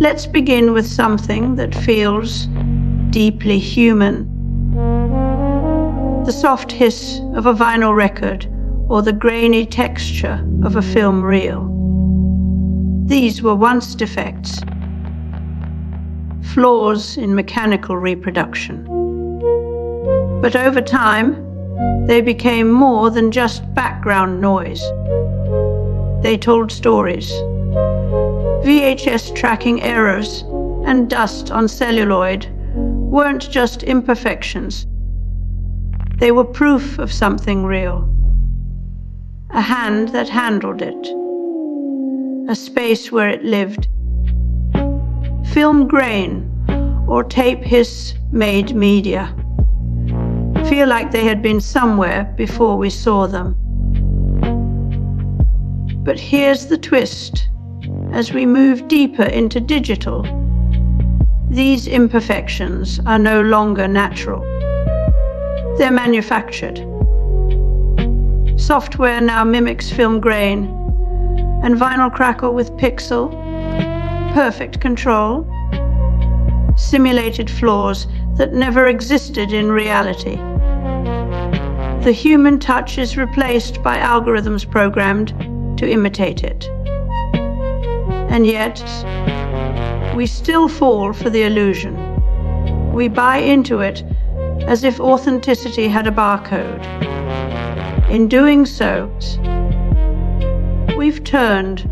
Let's begin with something that feels deeply human. The soft hiss of a vinyl record or the grainy texture of a film reel. These were once defects, flaws in mechanical reproduction. But over time, they became more than just background noise. They told stories. VHS tracking errors and dust on celluloid weren't just imperfections. They were proof of something real. A hand that handled it. A space where it lived. Film grain or tape hiss made media feel like they had been somewhere before we saw them. But here's the twist. As we move deeper into digital, these imperfections are no longer natural. They're manufactured. Software now mimics film grain, and vinyl crackle with pixel, perfect control, simulated flaws that never existed in reality. The human touch is replaced by algorithms programmed to imitate it. And yet, we still fall for the illusion. We buy into it as if authenticity had a barcode. In doing so, we've turned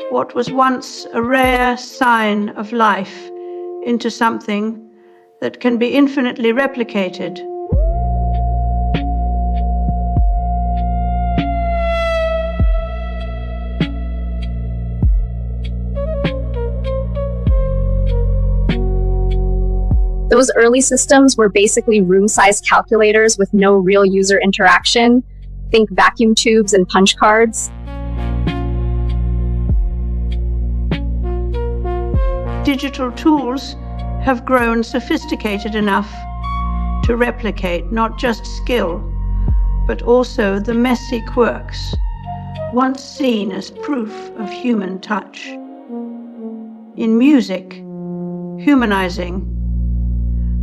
what was once a rare sign of life into something that can be infinitely replicated. Those early systems were basically room-sized calculators with no real user interaction. Think vacuum tubes and punch cards. Digital tools have grown sophisticated enough to replicate not just skill, but also the messy quirks once seen as proof of human touch. In music, humanizing,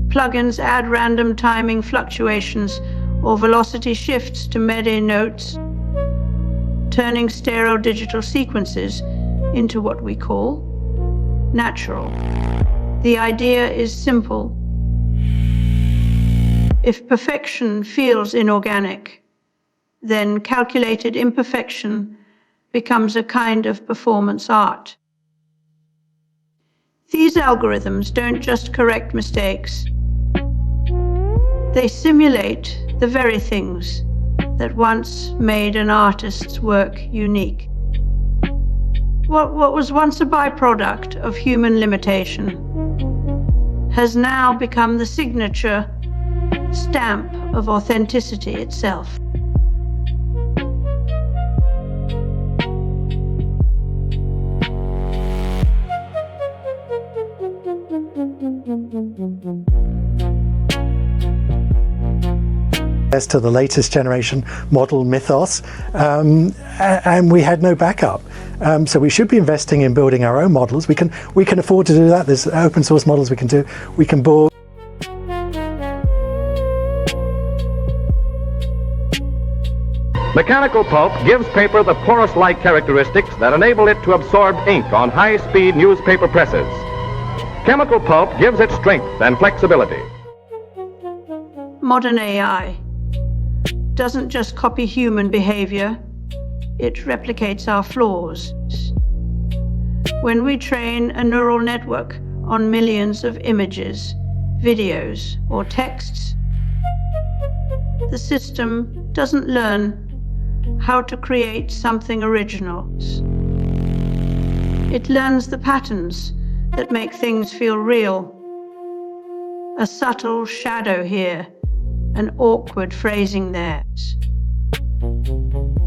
plugins add random timing fluctuations or velocity shifts to MIDI notes, turning stereo-digital sequences into what we call natural. The idea is simple. If perfection feels inorganic, then calculated imperfection becomes a kind of performance art. These algorithms don't just correct mistakes. They simulate the very things that once made an artist's work unique. What was once a byproduct of human limitation has now become the signature stamp of authenticity itself. As to the latest generation model Mythos, and we had no backup. So we should be investing in building our own models. We can afford to do that. There's open source models we can do. We can build. Mechanical pulp gives paper the porous-like characteristics that enable it to absorb ink on high-speed newspaper presses. Chemical pulp gives it strength and flexibility. Modern AI doesn't just copy human behavior, it replicates our flaws. When we train a neural network on millions of images, videos, or texts, the system doesn't learn how to create something original. It learns the patterns that make things feel real. A subtle shadow here, an awkward phrasing there.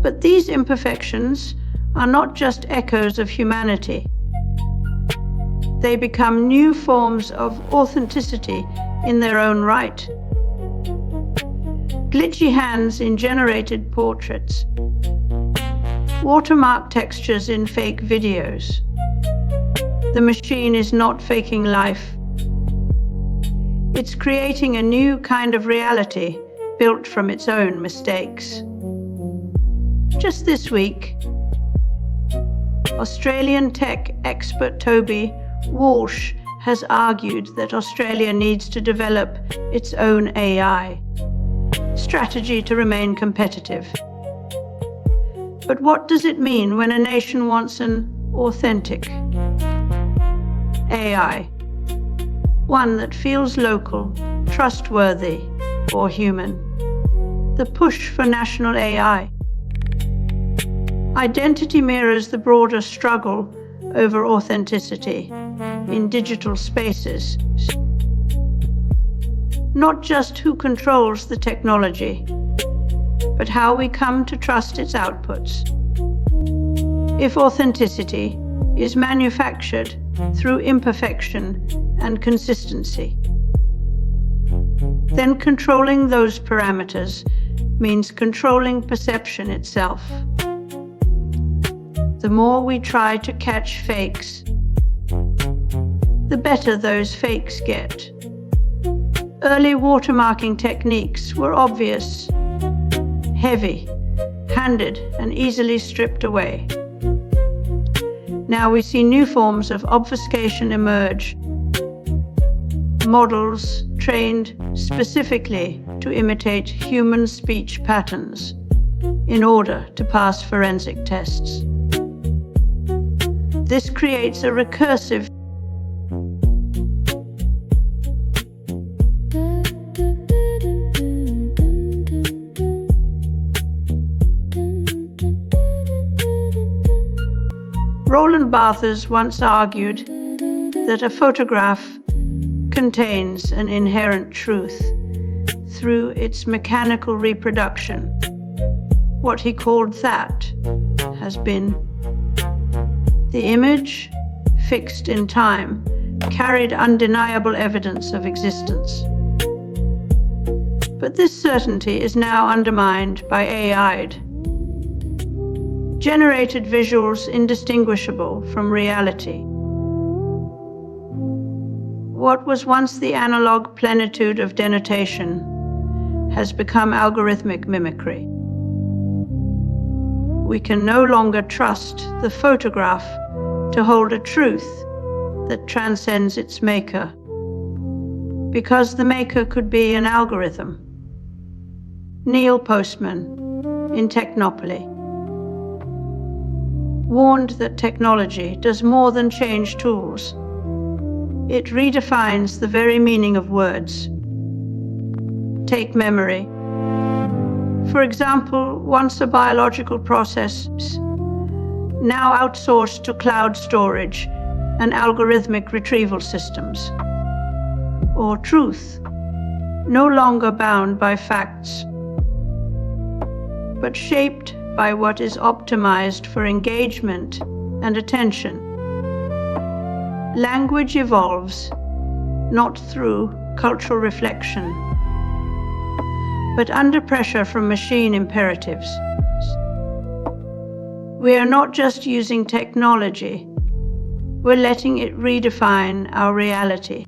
But these imperfections are not just echoes of humanity. They become new forms of authenticity in their own right. Glitchy hands in generated portraits, watermark textures in fake videos, The machine is not faking life. It's creating a new kind of reality built from its own mistakes. Just this week, Australian tech expert Toby Walsh has argued that Australia needs to develop its own AI strategy to remain competitive. But what does it mean when a nation wants an authentic AI? One that feels local, trustworthy, or human. The push for national AI. Identity mirrors the broader struggle over authenticity in digital spaces. Not just who controls the technology, but how we come to trust its outputs. If authenticity is manufactured through imperfection and consistency, then controlling those parameters means controlling perception itself. The more we try to catch fakes, the better those fakes get. Early watermarking techniques were obvious, heavy, handed, and easily stripped away. Now we see new forms of obfuscation emerge. Models trained specifically to imitate human speech patterns in order to pass forensic tests. This creates a recursive Roland Barthes once argued that a photograph contains an inherent truth through its mechanical reproduction. What he called that has been the image, fixed in time, carried undeniable evidence of existence. But this certainty is now undermined by AI'd, generated visuals indistinguishable from reality. What was once the analog plenitude of denotation has become algorithmic mimicry. We can no longer trust the photograph to hold a truth that transcends its maker, because the maker could be an algorithm. Neil Postman, in Technopoly, warned that technology does more than change tools. It redefines the very meaning of words. Take memory. For example, once a biological process, now outsourced to cloud storage and algorithmic retrieval systems. Or truth, no longer bound by facts, but shaped by what is optimized for engagement and attention. Language evolves, not through cultural reflection, but under pressure from machine imperatives. We are not just using technology, we're letting it redefine our reality.